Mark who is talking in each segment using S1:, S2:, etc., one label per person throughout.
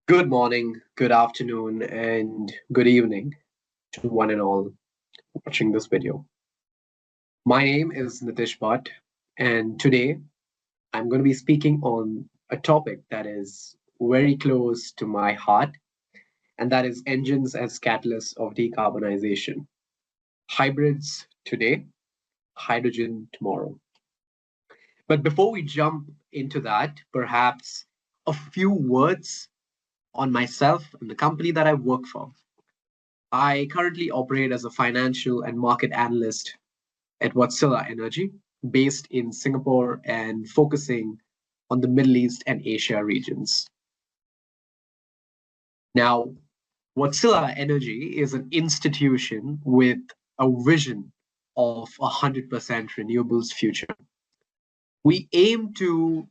S1: Good morning, good afternoon, and good evening to one and all watching this video. My name is Nitish Bhat, and today I'm going to be speaking on a topic that is very close to my heart, and that is engines as catalysts of decarbonization. Hybrids today, hydrogen tomorrow. But before we jump into that, perhaps a few words on myself and the company that I work for. I currently operate as a financial and market analyst at Wärtsilä Energy, based in Singapore and focusing on the Middle East and Asia regions. Now, Wärtsilä Energy is an institution with a vision of 100% renewables future. We aim to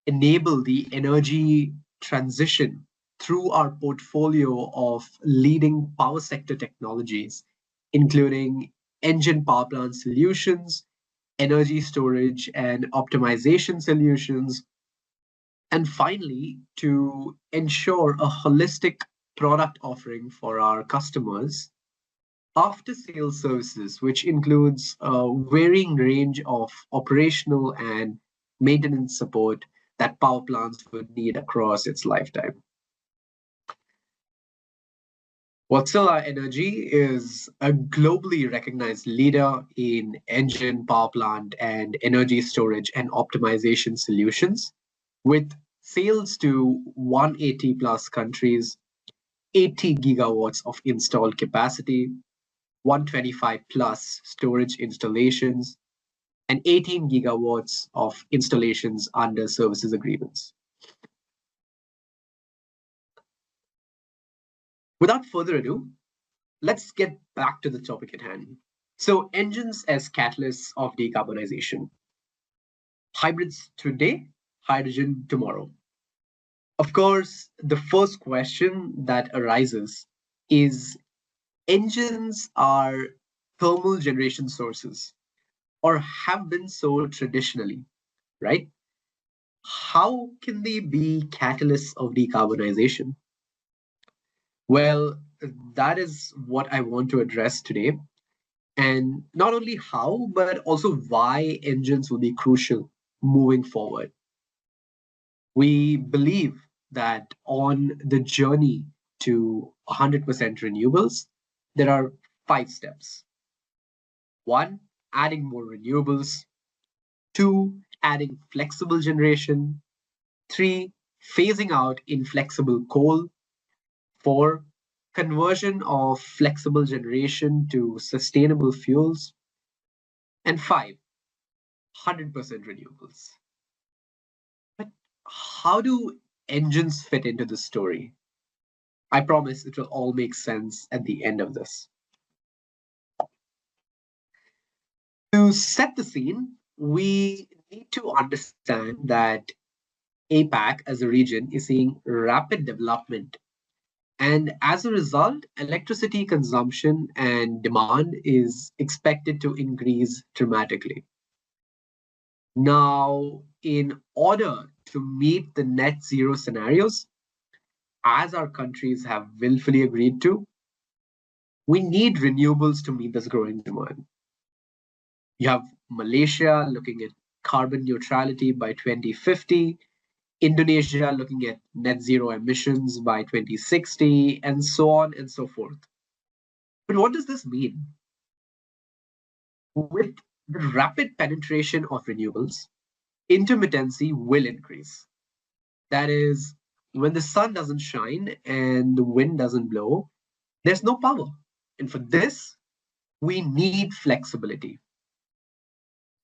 S1: enable the energy transition through our portfolio of leading power sector technologies, including engine power plant solutions, energy storage and optimization solutions, and finally, to ensure a holistic product offering for our customers. After sales services, which includes a varying range of operational and maintenance support that power plants would need across its lifetime. Wärtsilä Energy is a globally recognized leader in engine, power plant, and energy storage and optimization solutions, with sales to 180 plus countries, 80 gigawatts of installed capacity, 125 plus storage installations, and 18 gigawatts of installations under services agreements. Without further ado, let's get back to the topic at hand. So, engines as catalysts of decarbonization. Hybrids today, hydrogen tomorrow. Of course, the first question that arises is engines are thermal generation sources or have been so traditionally, right? How can they be catalysts of decarbonization? Well, that is what I want to address today. And not only how, but also why engines will be crucial moving forward. We believe that on the journey to 100% renewables, there are 5 steps. 1, adding more renewables. 2, adding flexible generation. 3, phasing out inflexible coal. 4, conversion of flexible generation to sustainable fuels. And 5, 100% renewables. But how do engines fit into the story? I promise it will all make sense at the end of this. To set the scene, we need to understand that APAC as a region is seeing rapid development. And as a result, electricity consumption and demand is expected to increase dramatically. Now, in order to meet the net zero scenarios, as our countries have willfully agreed to, we need renewables to meet this growing demand. You have Malaysia looking at carbon neutrality by 2050, Indonesia looking at net zero emissions by 2060, and so on and so forth. But what does this mean? With the rapid penetration of renewables, intermittency will increase. That is, when the sun doesn't shine and the wind doesn't blow, there's no power. And for this, we need flexibility.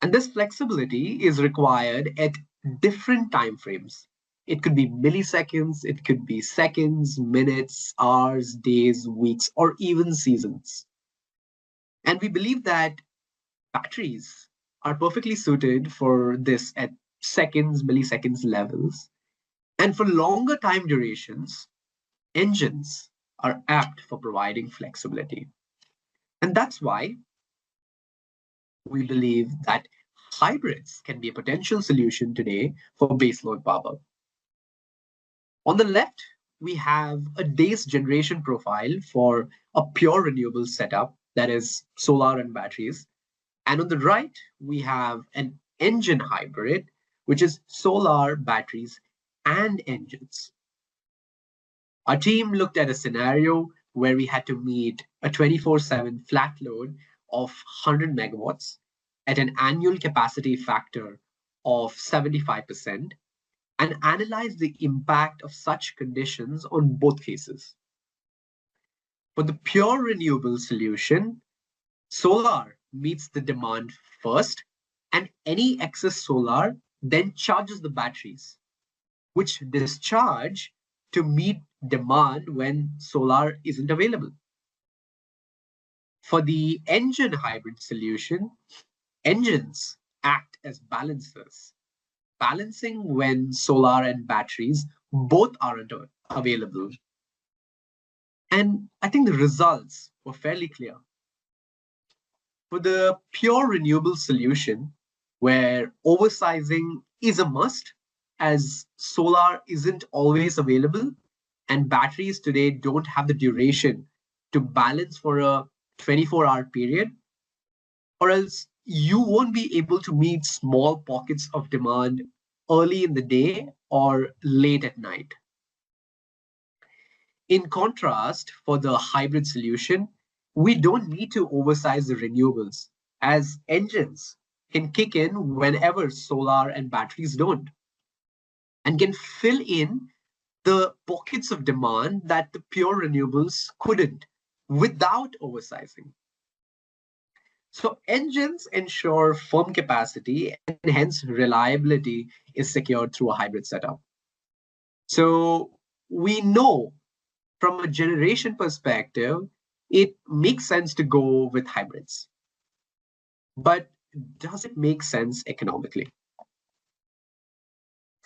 S1: And this flexibility is required at different time frames. It could be milliseconds, it could be seconds, minutes, hours, days, weeks, or even seasons. And we believe that batteries are perfectly suited for this at seconds, milliseconds levels. And for longer time durations, engines are apt for providing flexibility. And that's why we believe that hybrids can be a potential solution today for baseload power. On the left, we have a day's generation profile for a pure renewable setup, that is solar and batteries. And on the right, we have an engine hybrid, which is solar, batteries, and engines. Our team looked at a scenario where we had to meet a 24/7 flat load of 100 megawatts at an annual capacity factor of 75% and analyze the impact of such conditions on both cases. For the pure renewable solution, solar meets the demand first, and any excess solar then charges the batteries, which discharge to meet demand when solar isn't available. For the engine hybrid solution, engines act as balancers, balancing when solar and batteries both aren't available. And I think the results were fairly clear. For the pure renewable solution, where oversizing is a must, as solar isn't always available and batteries today don't have the duration to balance for a 24-hour period, or else you won't be able to meet small pockets of demand early in the day or late at night. In contrast, for the hybrid solution, we don't need to oversize the renewables, as engines can kick in whenever solar and batteries don't, and can fill in the pockets of demand that the pure renewables couldn't without oversizing. So engines ensure firm capacity, and hence reliability is secured through a hybrid setup. So we know from a generation perspective, it makes sense to go with hybrids. But does it make sense economically?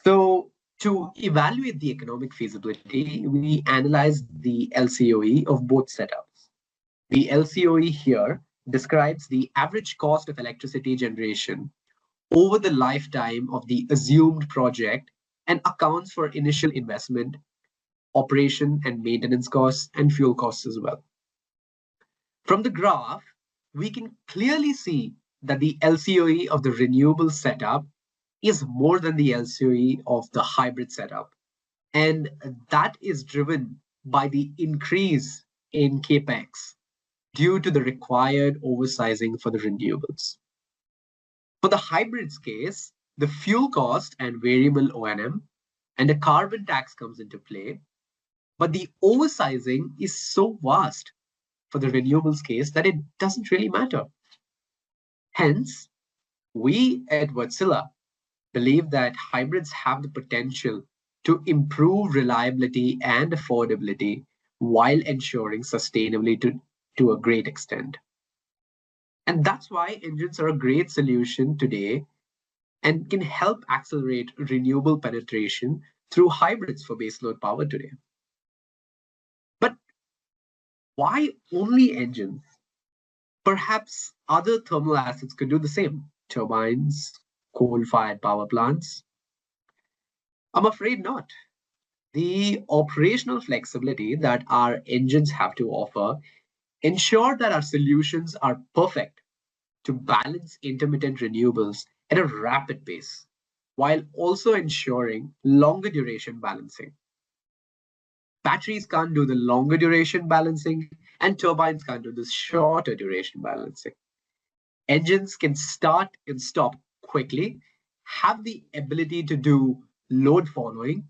S1: So to evaluate the economic feasibility, we analyzed the LCOE of both setups. The LCOE here describes the average cost of electricity generation over the lifetime of the assumed project and accounts for initial investment, operation and maintenance costs, and fuel costs as well. From the graph, we can clearly see that the LCOE of the renewable setup is more than the LCOE of the hybrid setup. And that is driven by the increase in capex due to the required oversizing for the renewables. For the hybrids case, the fuel cost and variable O&M and a carbon tax comes into play, but the oversizing is so vast for the renewables case that it doesn't really matter. Hence, we at Wärtsilä believe that hybrids have the potential to improve reliability and affordability while ensuring sustainability to a great extent. And that's why engines are a great solution today and can help accelerate renewable penetration through hybrids for baseload power today. But why only engines? Perhaps other thermal assets could do the same. Turbines, coal-fired power plants. I'm afraid not. The operational flexibility that our engines have to offer ensure that our solutions are perfect to balance intermittent renewables at a rapid pace, while also ensuring longer duration balancing. Batteries can't do the longer duration balancing, and turbines can't do the shorter duration balancing. Engines can start and stop quickly, have the ability to do load following,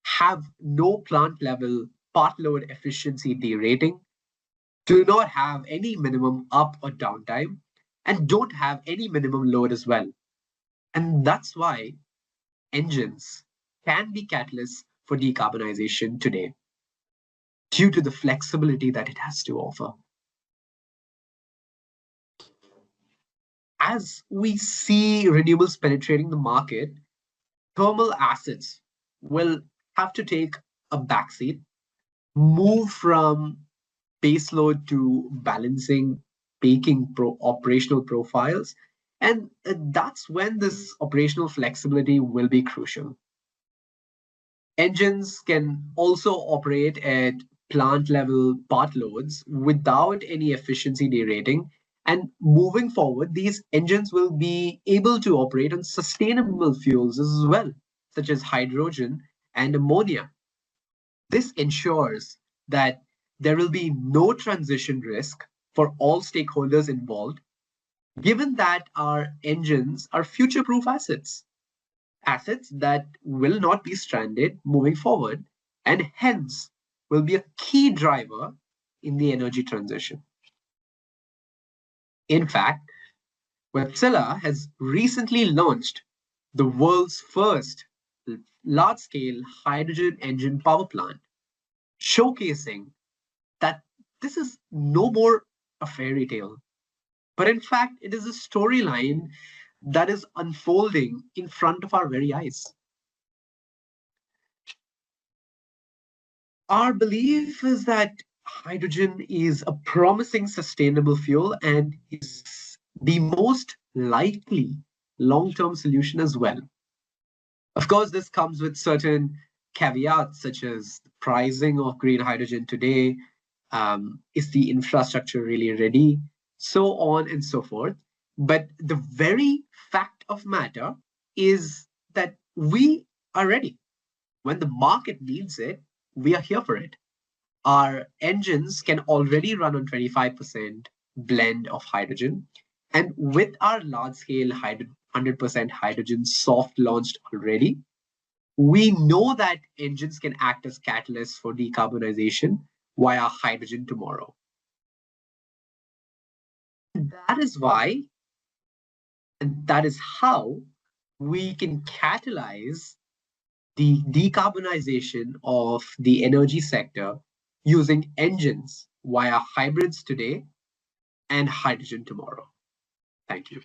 S1: have no plant level part load efficiency derating, do not have any minimum up or downtime, and don't have any minimum load as well. And that's why engines can be catalysts for decarbonization today, due to the flexibility that it has to offer. As we see renewables penetrating the market, thermal assets will have to take a backseat, move from baseload to balancing peaking operational profiles, and that's when this operational flexibility will be crucial. Engines can also operate at plant level part loads without any efficiency derating. And moving forward, these engines will be able to operate on sustainable fuels as well, such as hydrogen and ammonia. This ensures that there will be no transition risk for all stakeholders involved, given that our engines are future proof assets, assets that will not be stranded moving forward, and hence will be a key driver in the energy transition. In fact, Wärtsilä has recently launched the world's first large-scale hydrogen engine power plant, showcasing that this is no more a fairy tale, but in fact, it is a storyline that is unfolding in front of our very eyes. Our belief is that hydrogen is a promising sustainable fuel and is the most likely long-term solution as well. Of course, this comes with certain caveats such as the pricing of green hydrogen today, is the infrastructure really ready, so on and so forth. But the very fact of matter is that we are ready. When the market needs it, we are here for it. Our engines can already run on 25% blend of hydrogen. And with our large scale 100% hydrogen soft launched already, we know that engines can act as catalysts for decarbonization via hydrogen tomorrow. That is why, and that is how we can catalyze the decarbonization of the energy sector using engines via hybrids today and hydrogen tomorrow. Thank you.